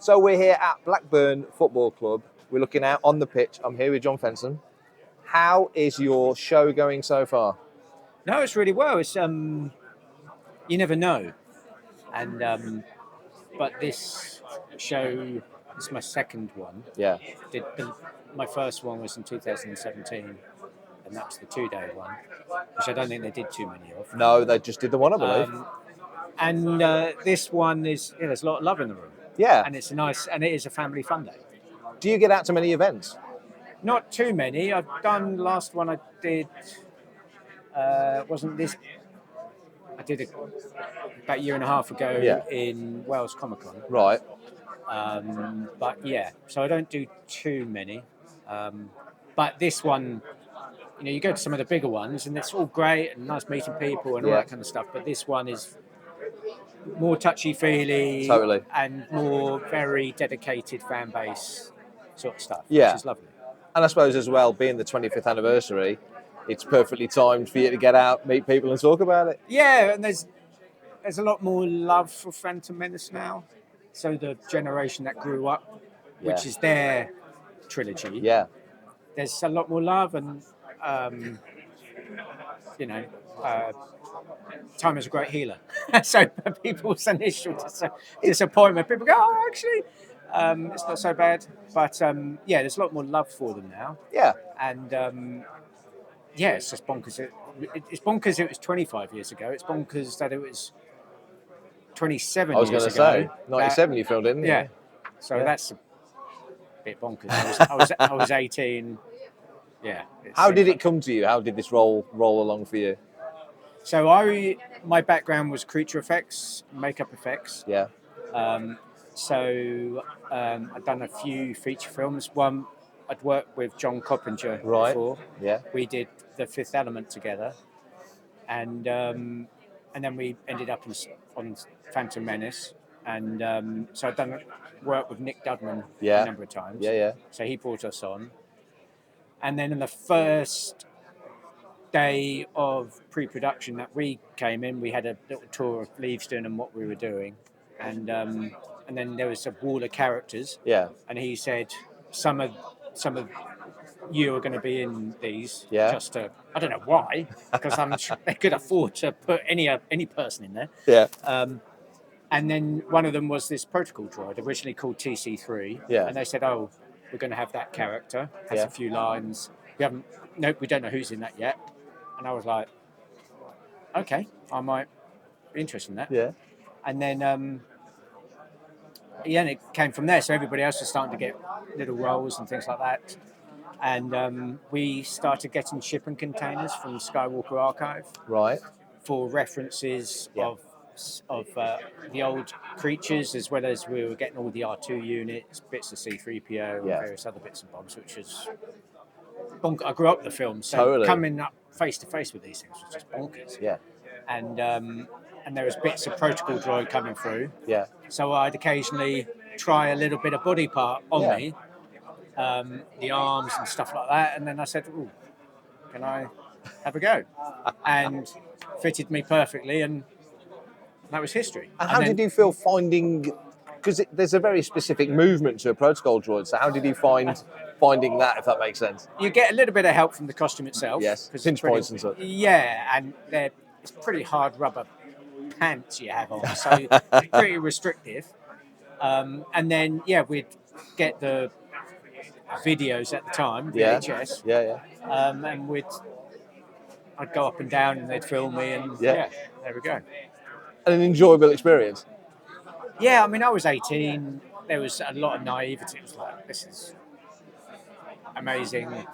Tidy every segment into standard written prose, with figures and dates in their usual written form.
So we're here at Blackburn Football Club. We're looking out on the pitch. I'm here with John Fensom. How is your show going so far? No, it's really well. It's you never know, and but this show is my second one. Yeah. My first one was in 2017, and that was the 2-day one, which I don't think they did too many of. No, they just did the one, I believe. And this one is there's a lot of love in the room. Yeah. And it's it is a family fun day. Do you get out to many events? Not too many. I've done the last one I did. Wasn't this? I did it about a year and a half ago in Wales Comic Con. Right. But yeah, so I don't do too many. But this one, you go to some of the bigger ones, and it's all great and nice meeting people and all that kind of stuff. But this one is more touchy-feely, totally, and more very dedicated fan base sort of stuff, which is lovely. And I suppose as well, being the 25th anniversary, it's perfectly timed for you to get out, meet people and talk about it. Yeah, and there's a lot more love for Phantom Menace now. So the generation that grew up, which is their trilogy, there's a lot more love, and time is a great healer. So people's initial disappointment, people go, oh, actually, it's not so bad. But there's a lot more love for them now. Yeah. And it's just bonkers. It's bonkers it was 25 years ago. It's bonkers that it was 27 years ago. I was going to say, 97 you filmed, didn't you? Yeah. So that's a bit bonkers. I was 18. Yeah. How did it come to you? How did this roll along for you? So my background was creature effects, makeup effects. Yeah. So I'd done a few feature films. One, I'd worked with John Coppinger before. Yeah. We did The Fifth Element together, and then we ended up on Phantom Menace, and so I'd done work with Nick Dudman a number of times. Yeah. So he brought us on, and then in the first day of pre-production that we came in, we had a little tour of Leavesden and what we were doing, and then there was a wall of characters. Yeah. And he said some of you are going to be in these. Yeah. Just to, I don't know why, because I'm sure they could afford to put any person in there. Yeah. And then one of them was this protocol droid, originally called TC-14. Yeah. And they said, oh, we're going to have that character. Has a few lines. We don't know who's in that yet. And I was like, okay, I might be interested in that. Yeah. And then, and it came from there. So everybody else was starting to get little roles and things like that. And we started getting shipping containers from Skywalker Archive. Right. For references of the old creatures, as well as we were getting all the R2 units, bits of C-3PO, and various other bits and bobs, which was bonkers. I grew up with the film, so coming up face to face with these things was just bonkers. Yeah. And there was bits of protocol droid coming through. Yeah. So I'd occasionally try a little bit of body part on me, the arms and stuff like that, and then I said, "Ooh, can I have a go?" And fitted me perfectly, and that was history. And how did you feel finding? Because there's a very specific movement to a protocol droid. So how did you finding that, if that makes sense? You get a little bit of help from the costume itself. Yes, pinch points and stuff. Yeah, and it's pretty hard rubber pants you have on, so it's pretty restrictive. And then, we'd get the videos at the time, VHS. Yeah. And I'd go up and down and they'd film me, and there we go. An enjoyable experience. Yeah, I mean, I was 18. There was a lot of naivety. It was like, this is amazing. Look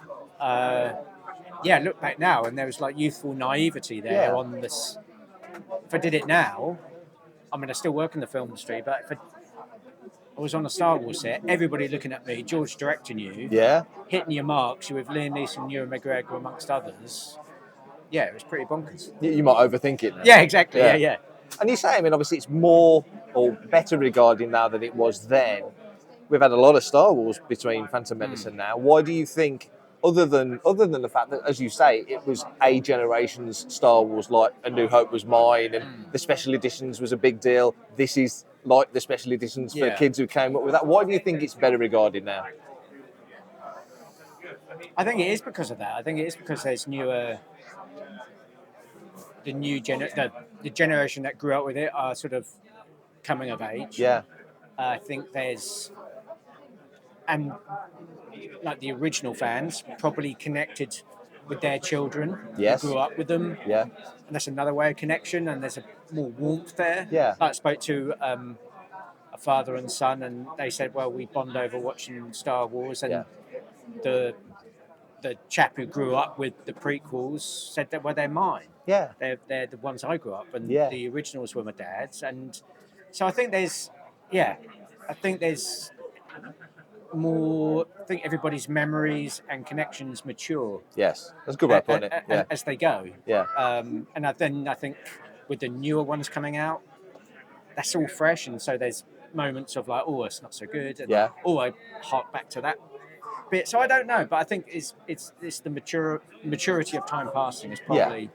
back now, and there was like youthful naivety there on this. If I did it now, I mean, I still work in the film industry, but if I was on a Star Wars set, everybody looking at me, George directing you, hitting your marks, you with Liam Neeson, Ewan McGregor, amongst others. Yeah, it was pretty bonkers. You might overthink it now. Yeah, exactly. Yeah. And you say, I mean, obviously it's more or better regarded now than it was then. We've had a lot of Star Wars between Phantom Menace and now. Why do you think other than the fact that, as you say, it was a generation's Star Wars, like A New Hope was mine, and the special editions was a big deal. This is like the special editions for kids who came up with that. Why do you think it's better regarded now? I think it is because of that. I think it is because there's the generation that grew up with it are sort of coming of age. Yeah. I think and like the original fans probably connected with their children who grew up with them. Yeah. And that's another way of connection, and there's a more warmth there. Yeah. I spoke to a father and son, and they said, well, we bond over watching Star Wars, and the chap who grew up with the prequels said that, well, they're mine. Yeah. They're the ones I grew up, and the originals were my dad's. And so I think there's more. I think everybody's memories and connections mature. Yes, that's a good way of putting it. Yeah. As they go. Yeah. And then I think with the newer ones coming out, that's all fresh, and so there's moments of like, oh, it's not so good. And, oh, I hark back to that bit. So I don't know, but I think it's the maturity of time passing has probably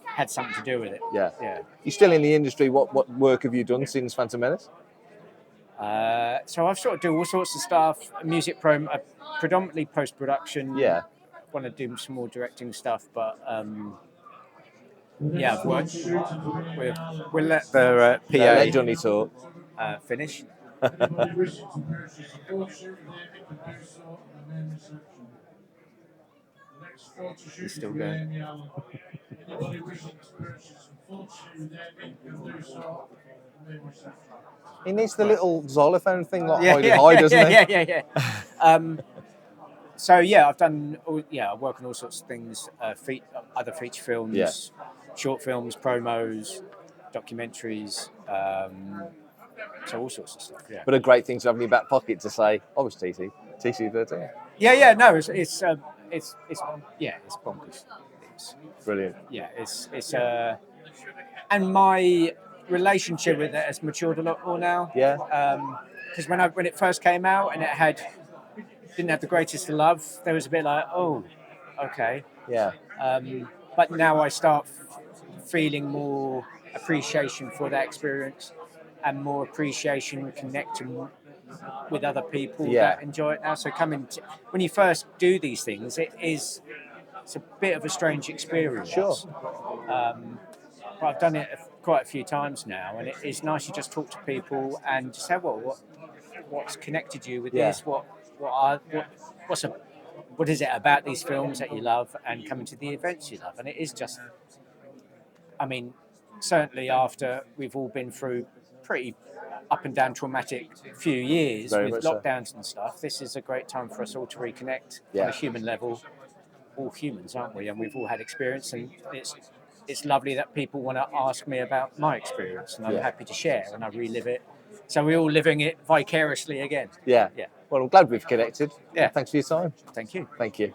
had something to do with it. Yeah. Yeah. You're still in the industry. What work have you done since Phantom Menace? So I've sort of do all sorts of stuff, music predominantly post-production. Yeah. Want to do some more directing stuff, but I've worked. We'll let the PA let Johnny talk. Finish. He's still going. He needs the little xylophone thing, like hide, doesn't he? Yeah. So I've done. I work on all sorts of things. Other feature films, short films, promos, documentaries. So all sorts of stuff. Yeah. But a great thing to have in your back pocket to say, "I was TC-14." Yeah. No, it's bonkers. It's brilliant. Yeah, it's and my relationship with it has matured a lot more now. Yeah. Because when it first came out and it didn't have the greatest of love, there was a bit like, oh, okay. Yeah. But now I start feeling more appreciation for that experience and more appreciation connecting with other people that enjoy it now. So when you first do these things, it's a bit of a strange experience. Sure. But I've done it quite a few times now, and it is nice to just talk to people and just say, well, what's connected you with this? What is it about these films that you love, and coming to the events you love? And it is just, I mean, certainly after we've all been through pretty up and down traumatic few years with lockdowns and stuff, this is a great time for us all to reconnect on a human level. All humans, aren't we? And we've all had experience, and it's lovely that people want to ask me about my experience, and I'm happy to share, and I relive it. So we're all living it vicariously again. Yeah. Well, I'm glad we've connected. Yeah. Thanks for your time. Thank you. Thank you.